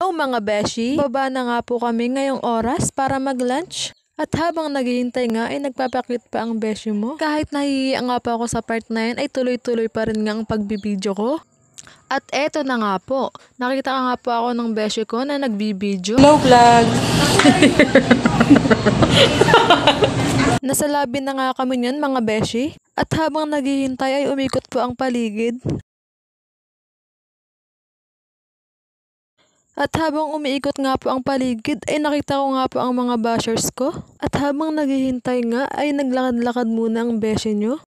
Oh mga beshi, baba na nga po kami ngayong oras para mag-lunch. At habang naghihintay nga ay nagpapakit pa ang beshi mo. Kahit nahihiya nga pa ako sa part na yan ay tuloy-tuloy pa rin nga ang pagbibideo ko. At eto na nga po, nakita ka nga po ako ng beshi ko na nagbibideo. Hello vlog! Nasa labi na nga kami niyan mga beshi. At habang naghihintay ay umikot po ang paligid. At habang umiikot nga po ang paligid ay nakita ko nga po ang mga bashers ko. At habang naghihintay nga ay naglakad-lakad muna ang beshi nyo.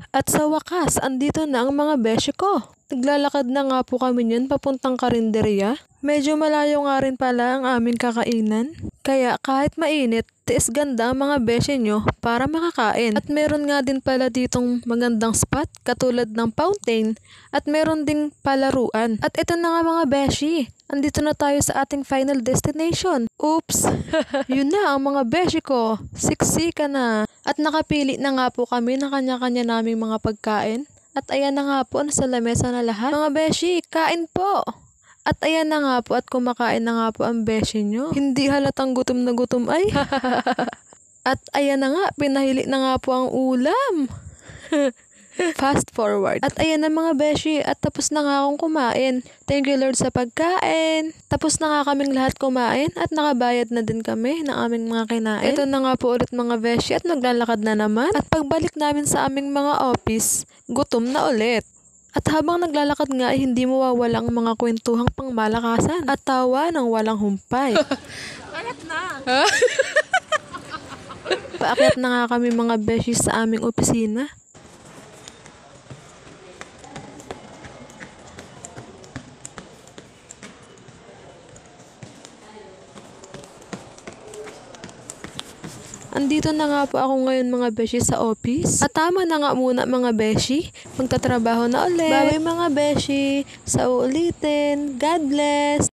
At sa wakas, andito na ang mga beshi ko. Naglalakad na nga po kami niyan papuntang karinderya. Medyo malayo nga rin pala ang aming kakainan. Kaya kahit mainit, tiis ganda ang mga beshi nyo para makakain. At meron nga din pala ditong magandang spot katulad ng fountain at meron ding palaruan. At ito na nga mga beshi, andito na tayo sa ating final destination. Oops! Yun na ang mga beshi ko, siksika na. At nakapili na nga po kami ng kanya-kanya naming mga pagkain. At ayan na nga po, nasa lamesa na lahat. Mga beshi, kain po! At ayan na nga po at kumakain na nga po ang beshi nyo. Hindi halatang gutom na gutom ay. At ayan na nga, pinahili na nga po ang ulam. Fast forward. At ayan na mga beshi, at tapos na nga akong kumain. Thank you Lord sa pagkain. Tapos na nga kaming lahat kumain at nakabayad na din kami ng aming mga kinain. Ito na nga po ulit mga beshi at naglalakad na naman. At pagbalik namin sa aming mga office, gutom na ulit. At habang naglalakad nga ay hindi mawawala ang mga kwentuhang pangmalakasan at tawa ng walang humpay. Alat na! Paakyat na nga kami mga beshi sa aming opisina. Andito na nga po ako ngayon mga beshi sa office. At tama na nga muna mga beshi. Magtatrabaho na ulit. Bye mga beshi. Sa uulitin. God bless.